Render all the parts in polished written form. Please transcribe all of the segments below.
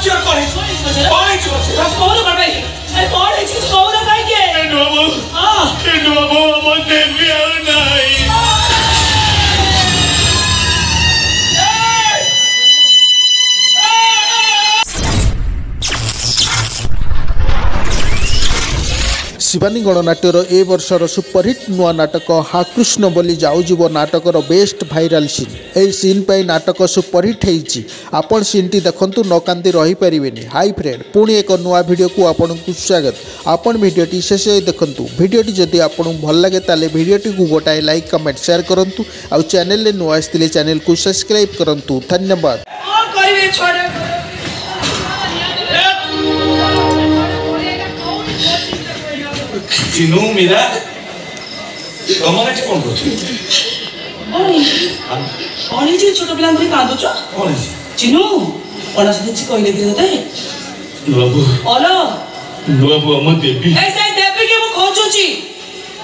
ଝିଅ କଣ ହେଇଛି? କଣ ହେଇଛି? କହୁନ କଣ ପାଇଁ? ଆରେ କଣ ହେଇଛି କହୁନ କାହିଁକି? ମୋ ଦେବୀ ଆଉ ନାହିଁ। ଶିବାନୀ ଗଣନାଟ୍ୟର ଏ ବର୍ଷର ସୁପରହିଟ୍ ନୂଆ ନାଟକ ହା କୃଷ୍ଣ ବୋଲି ଯାଉଯିବ ନାଟକର ବେଷ୍ଟ ଭାଇରାଲ ସିନ୍। ଏହି ସିନ୍ ପାଇଁ ନାଟକ ସୁପରହିଟ୍ ହେଇଛି। ଆପଣ ସିନ୍ଟି ଦେଖନ୍ତୁ, ନ କାନ୍ଦି ରହିପାରିବେନି। ହାଇ ଫ୍ରେଣ୍ଡ, ପୁଣି ଏକ ନୂଆ ଭିଡ଼ିଓକୁ ଆପଣଙ୍କୁ ସ୍ୱାଗତ। ଆପଣ ଭିଡ଼ିଓଟି ଶେଷ ଯାଏ ଦେଖନ୍ତୁ। ଭିଡ଼ିଓଟି ଯଦି ଆପଣଙ୍କୁ ଭଲ ଲାଗେ ତାହେଲେ ଭିଡ଼ିଓଟିକୁ ଗୋଟାଏ ଲାଇକ୍ କମେଣ୍ଟ ସେୟାର କରନ୍ତୁ। ଆଉ ଚ୍ୟାନେଲରେ ନୂଆ ଆସିଥିଲେ ଚ୍ୟାନେଲକୁ ସବସ୍କ୍ରାଇବ୍ କରନ୍ତୁ। ଧନ୍ୟବାଦ। ଚିନୁ ମୀରା ତମର ଏଠି କଣ କରୁଛ? କଣ ହେଇଛି ଛୋଟ ପିଲାଙ୍କୁ ଧରି କାନ୍ଦୁଛ? କଣ ହେଇଛି? ଚିନୁ କଣ କିଛି କହିଲେ କି ତତେ? ନୂଆବୁ ଆମ ଦେବୀ। ଏ ସେଇ ଦେବୀ କି ମୁଁ ଖୋଜୁଛି।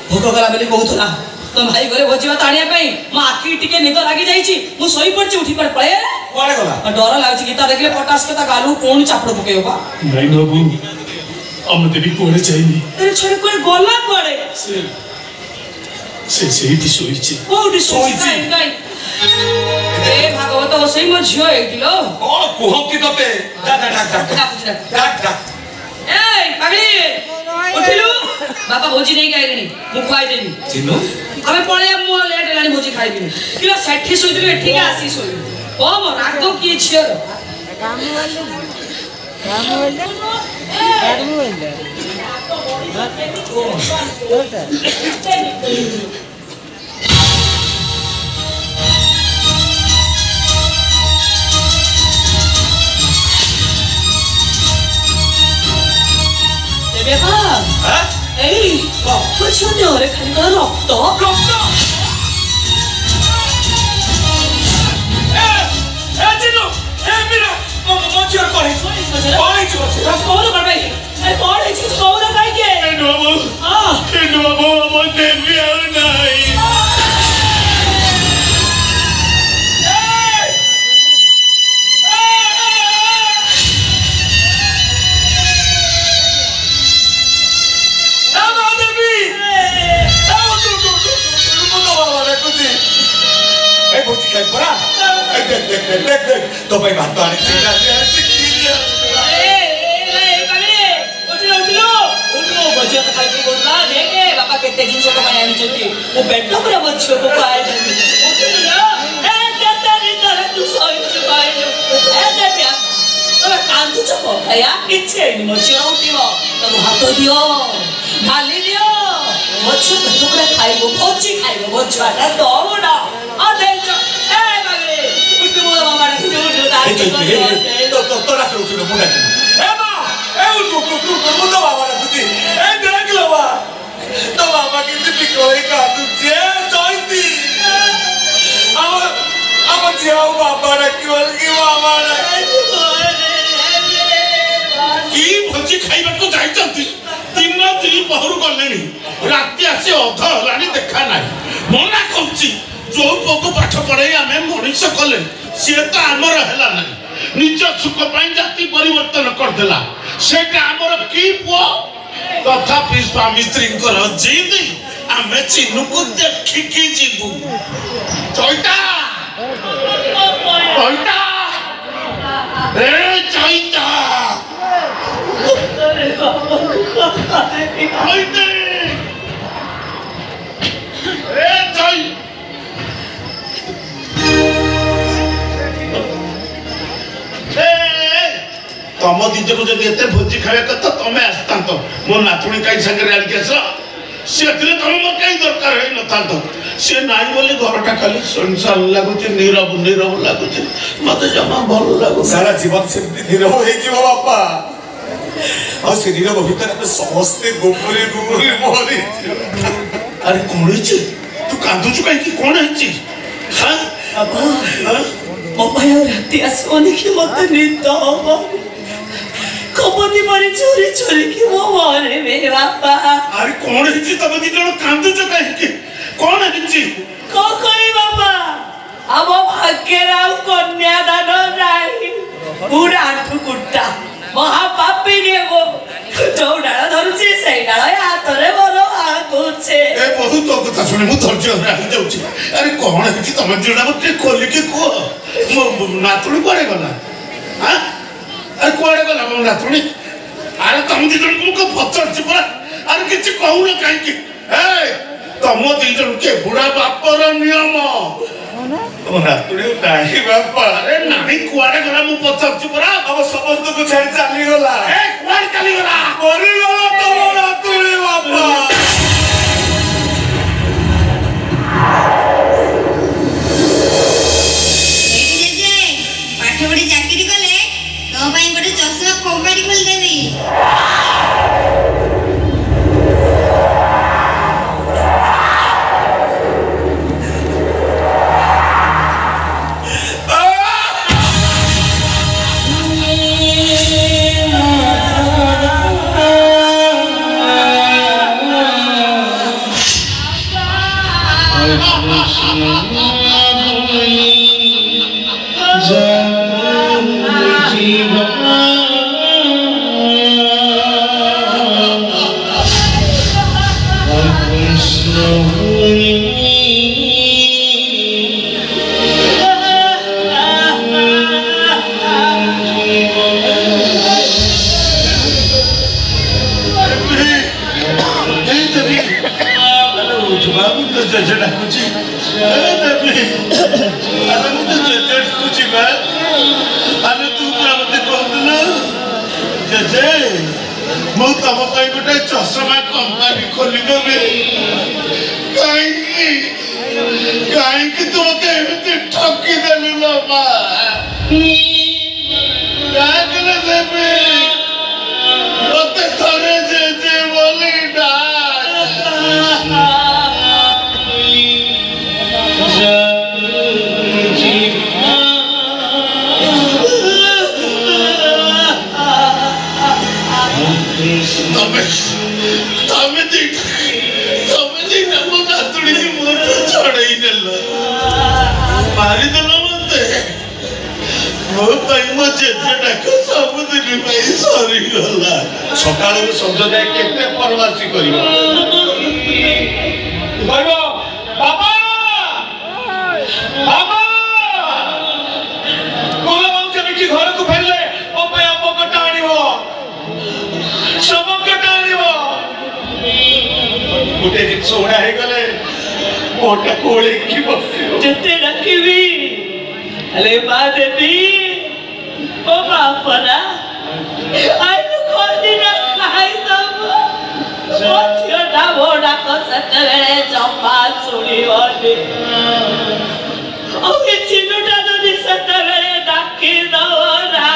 ଭୋକ କଲା ବୋଲି କହୁଥିଲା ତମ ଭାଇ ଘରେ ଭୋଜିବା ତାଣିବା ପାଇଁ। ମୋ ଆଖି ଟିକେ ନିଦ ଲାଗି ଯାଇଛି, ମୁଁ ଶୋଇ ପଡିଛି। ଉଠି ପଡେ ପଳେଇ କୁଆଡେ ଗଲା? ଡର ଲାଗୁଛି ଗୀତା ଦେଖିଲେ ପଟାସ କଥା ଗାଲୁ ପୁଣି ଚାପଡ଼ ପକେଇବ ବା। ନାଇଁ ନୂଆବୁ, ଆମ ଦେବୀ କୁଆଡେ ଯାଇନି। ଛଡେ କୁଆଡେ ଗଲା? କୁଆଡେ? ସେ ସେଇଠି ଶୋଇଛି। କୋଉଠି ଶୋଇଛି? ଏ ଭାଗବତ ବସେଇ ମୋ ଝିଅ ହେଇଥିଲ। କଣ କୁହ କି ତତେ? ଉଠିଲୁ ବାପା ଭୋଜି ନେଇକି ଆଇଲେଣି, ମୁଁ ଖୁଆଇଦେବି। ଚିନୁ ଆମେ ପଳେଇବା, ମୁଁ ଲେଟ୍ ହେଲାଣି ଭୋଜି ଖାଇବିନି। କିଲୋ ସେଠି ଶୋଇଥିଲୁ ଏଠିକି ଆସି ଶୋଇଲୁ। କମ ରାଗ କିଏ ଝିଅର? ଏଇ ଝିଅ ଦେହରେ ଖାଲି କଣ ରକ୍ତ? କହୁନ କଣ ପାଇଁ? ଆରେ କଣ ହେଇଛି କହୁନ କାହିଁକି? ମୋ ଦେବୀ ଆଉ ନାହିଁ। तो भाई बात तो आने चाहिए। बापा केते जिन को मैं आनी चाहिए वो बेड पर बच्चों को पाए तू सोई चुकाई कांदू चको भैया किच्छे नहीं मच्छी उठिबो तब हाथ दियो ढाली दियो मच्छी टुकड़ा खाइबो भोजी खाइबो बच्चाटा दौड़ा आ देखो ए बागे उठो मोला मामा रे उठो ताई तो राख उठो मुंडा ए मां ए उठो मुंडा बाबा रे तुझी ए देख लो बा तो बाबा किती पिकोई कांदू जे जयती अब जेव बाबा रे की बाबा रे की भोजी खाइबा को जाई चंती दिन दी पहरु गलेनी राती आसी अध हलानी देखा नाही मना कहूची जो पोको पाठ पढ़े आमे मनीष कले से तो आमर हैला नाही निज सुख पाई जाति परिवर्तन कर देला सेटा आमर की पुओ तथापि स्वामी स्त्री को जिद आमे चिन्नु को देखि की जीवु चैता चैता ए चैता तम दिज को जब एते भोजी खावे कथा तमे आस्तांत मो नातुणी काई संगे आलिक आस सेथिले तम मो काई दरकार होई न तांत से नाई बोली घरटा खाली संसार लागुचे नीरव नीरव लागुचे मते जमा भल लागु सारा जीवन से नीरव हे जीव बापा और से नीरव भीतर में समस्त गोपरे गोपरे मोरी अरे कोन छी तू कांदु छु काई की कोन छी हां बाबा मो भाई राती आसोनी की मते नींद हो कपति मारी चोरी चोरी की वो मारे मेरे बापा अरे कौन है जी तब दी जण कांदु छ काहे की कौन है जी को कोई बाबा अब भाग्य राव कन्या दान जाई बुढ़ा आंठू नाचुणी मु धैर्य हराई जाऊँ अरे कौन है तुम जोड़ा मत खोलिकी कह मो नातुणी कुआड़े गला हाँ अरे कुआड़े गला मो नातुणी अरे तुम दी जन को पचार परा अरे किसी कहून कहीं तुम दी जन के बुढ़ा बापर नियम नातुणी नहीं बापा अरे नहीं कुआड़े गला मु पचार परा अब समस्त को छाड़ी चली गला कुआड़े चली गला मरी गला तुम नातुणी बापा चाकरी कले तो गोटे चषमा कंपानी खोलदेवी गोटे चषमा कंपानी खोलीदेवी कहीं तुमके ठकी देलु बाबा देवी मत थरे जे बोली मारिदेल मत मो जेजेटा सबुदिन सरीगला सका समझ जाए के परवासी कर घर को फेरले अमकटा समकटा गोटे जिस उड़ा गले मोटा कोड़े की जिते रखी अरे माँ देवी ओ बापरा आई तो कोई दिन खाई तब ओ छोटा बोड़ा को सतरे चंपा सुनी वाली ओ ये चिनुटा तो दिस सतरे डाकी दौरा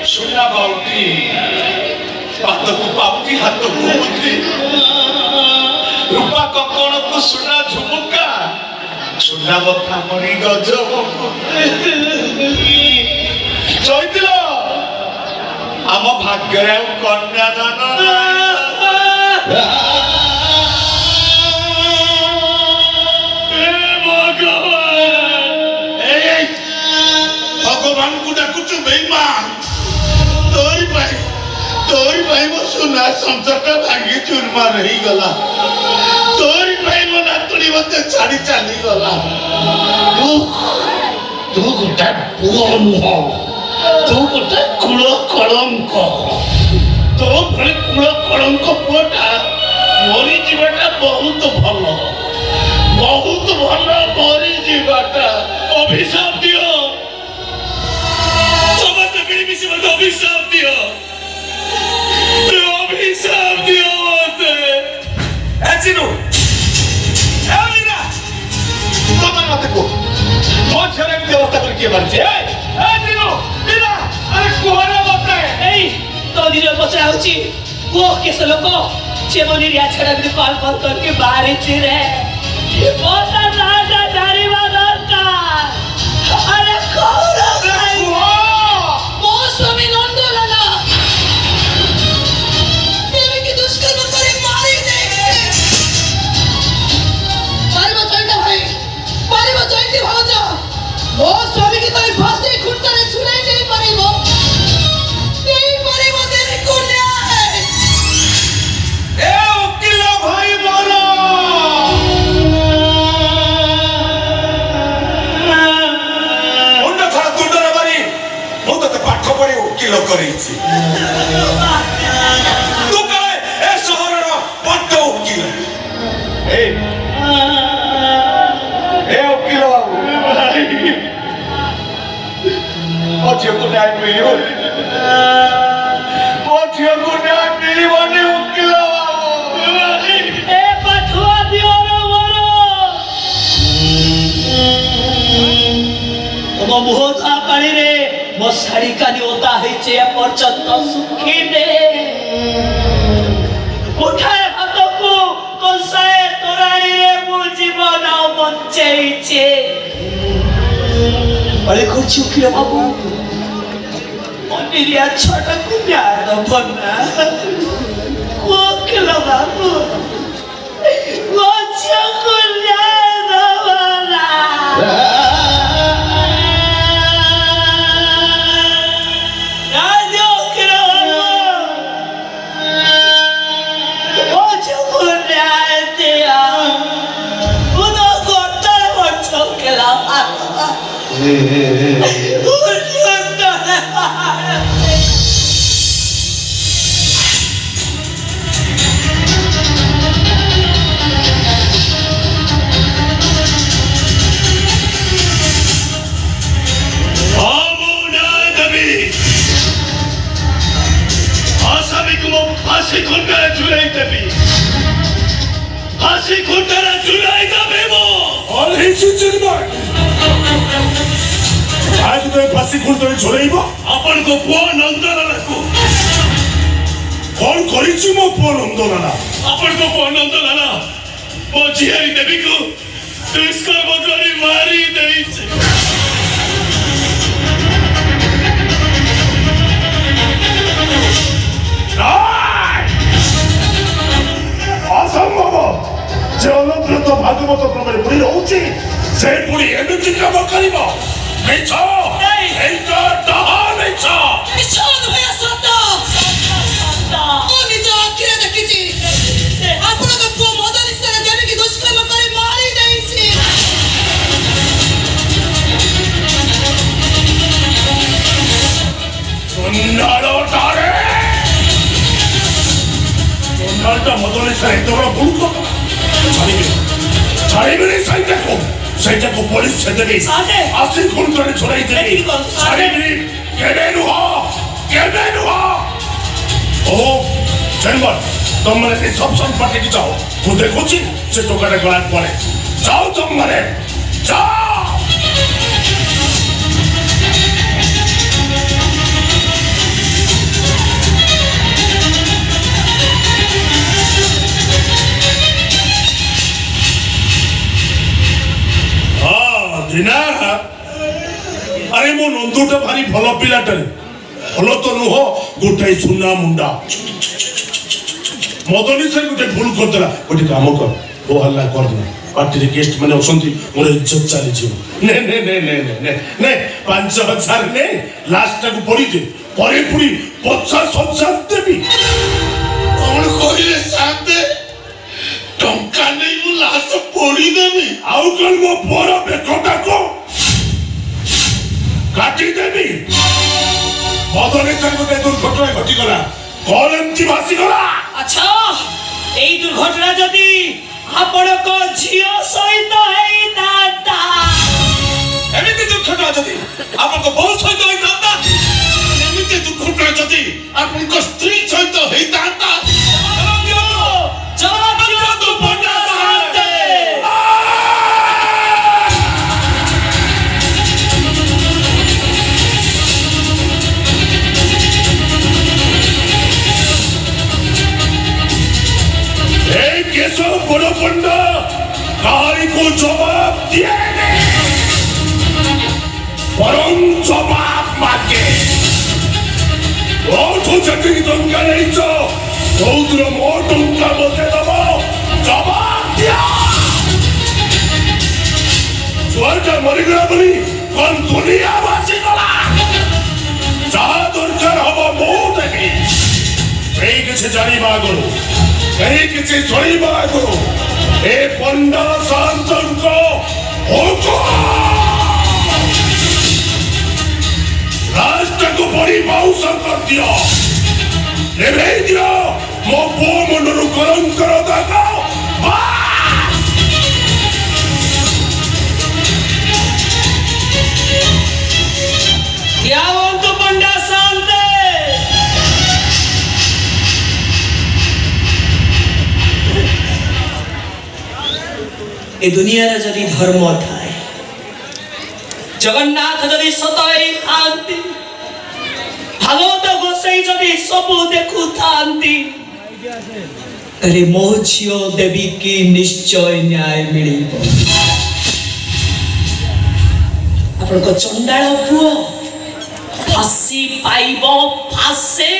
सुना बाउटी हाथ को पाउटी हाथ को मुठी रूपा कंकण को सुना झुमुका सुना बथा मरी गजब चैतिल आम भाग्य कन्या दान भगवान को डाकुचु बेईमान तोरी भाई मो सुना संसारटा भांगी चूरमार रही गला तोरी भाई मो नातुणी मते छाड़ी चली गला तू गोटे पुओ नुह तू गोटे कुल कलंक तो भले कुल कलंक पुओटा मरी जीवाटा बहुत भल मरी जीवाटा अभिशाप दियो समस्त मिलमिशी मत अभिशाप दियो अभिशाप दियो मते एचिनु एलिना तमन मते को मोछरे व्यवस्था कर के मारछे एचिनु बिना वो किस लोग चेमोनी रिया छड़ा भी कॉल कॉल करके बाहर ही रहे बहुत ज्यादा जारी वाला का अरे कौन भाई बहुत स्वामी नंदो लाला देवी की दुष्कर्म करे मारी नहीं मारी बचाइए भाई मारी बचाइए भावजा बहुत स्वामी की तो फांसी खुद करे छुलाई नहीं पारी वो नहीं पारी वो तेरी कुन्या ए वकील भाई बोलो मुंड थोड़ा तुंडर बारी मु तो पाठ पढ़ी वकील करेछि तू कहे ए शहर रो बड्ड वकील ए वकील बाबू अच्छे को न्याय मिलियो अच्छे को न्याय मिलिबनी वकील ए पठवा दियो रे मोरो तो बहुत पानी रे मशारी कानी होता है चे पर्यंत सुखी दे उठाए हाथ को कंसाए तोराई रे मु जीवन बंचेइछे अरे कुछ उकिल बाबू अनिरिया छोटा कुन्या दबना उकिल बाबू कुछ कुन्या दबना राजो उकिल बाबू कुछ कुन्या दिया उनो गोटा बच्चों के लावा फांसी खुंटारा झुलाई देबी फांसी खुंटारा झुलाई देबे मो और ही चिचिरबाट आज तो फांसी खुंटारा झुलाइबो अपन को पुआ नंदलाला को कौन करिछि मो पुआ नंदलाला अपन को पुआ नंदलाला मो जियारी देबी को दुष्कर्म करी मारी देइछे असंभव जे अनुव्रत भागवत प्रमाणे पुरी रहउछि से पुरी एमिति काम करिबो नहीं छो नहीं तो डहा नहीं छो निशान भया सत्ता ओ निज आखिरे देखिछि आपण को पुआ मदन से देवी की दुष्कर्म करे मारी देइछि सुन्नालो तारे सुन्नालटा मदन से तो बड़ा भूल को छाड़ीबे नहीं सही को पुलिस छेदेबी आसी खून करे छोड़ाई देबी छाड़ीबे केबे नुहा ओ चेंबर तुम मने सब पार्टी की जाओ मु देखुची से टोकाटा गला पड़े जाओ तुम मने जाओ दिना अरे मो नंदुटा भारी भल पिलाटे भल तो नुह गोटे सुना मुंडा मदनी से गोटे भूल करदेला गोटे काम कर वो हल्ला करना पार्टी गेस्ट मैंने असंती मोर इज्जत चली जीव ने ने ने ने ने ने 5000 ने लास्ट को पड़ी दे परे पुरी 50,000 देबी कौन कहले शांते टंका नहीं मु लाश पड़ी देबी आउ कल मो पोरा बेकोटा को काटी देबी मदनी से गोटे दुर्घटना घटी गला कौन एमती भासी गला अच्छा এই দুর্ঘটনা যদি आपणक झियो सहित होइताता एमिति दुर्घटना जदि आपनको बहुत सहित होइताता एमिति दुर्घटना जदि आपनको स्त्री सहित होइताता जवाब दियो तू पंडा साहते ये सब बड़ो पंडा काई को जवाब दिए बरं जवाब मागे मोठो चक्री टंका नहीं चो चौधर मोटो का मते दबो जवाब दिया छुआटा मरिगला बोली कौन दुनिया बासी गला जहाँ दरकार हवा मोह देगी कहीं किसी जानी मागो कहीं किसी सुनी मागो ए पंडा शांतन को हुकुम राष्ट्र को बड़ी मौसम कर दिया निभे दिया मो पो मुंडरू कलंकर दागा क्या बोलतो पंडा शांत ए दुनिया रे जदी धर्म थाए जगन्नाथ जदी सताई थांती भागवत गोसाई जदी सबु देखु थांती अरे मो झियो देवी की निश्चय न्याय मिलिबो आपण को चंडाळ पुओ फांसी पाइबो फांसे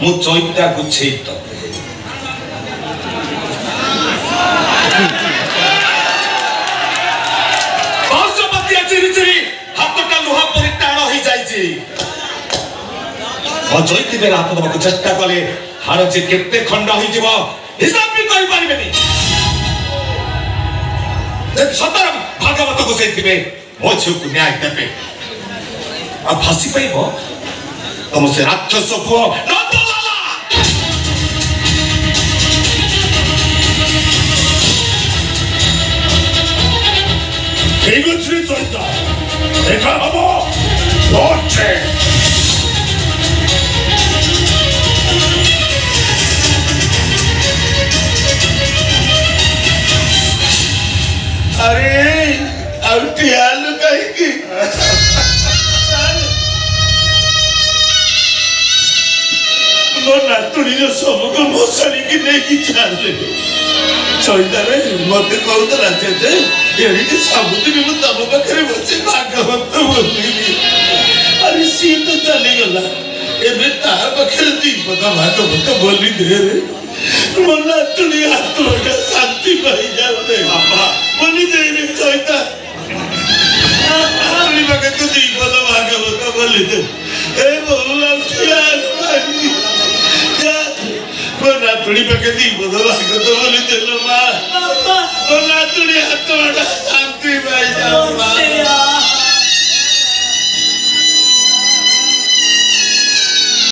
मु चैता को छेत बसपतिया चिरी चिरी हाथटा लुहा परि टाण हो जाइछि म चैती बेला हाथ दबाक चेष्टा कले हार जे केते खंड होई जीव हिसाब भी करि पारिबेनी जब सतर भागवत को सेथिबे मो छुक न्याय देबे आ फांसी पाइबो तुम से राक्षस को न तोलाला ठीक श्री चैता देखा हबो लौटे अरे अब टियालू कहीं की नातुणी जो सबको मशाली की नहीं चाले चैता रे मत कहूला ये सबुदिन मु तम पाखे बस भागवत बोलिनी अरे सी तो चली गला एबे तार पाखे दीपद भागवत बोली दे रे मो नातुणी आत्मा शांति पाई जाओ रे बाबा बोली दे रे चैता नातुणी पाखे तू दीपद भागवत बोली दे ए बोला नातुणी पाखे दीपद भागवत बोली दे लो माँ नातुणी हाथ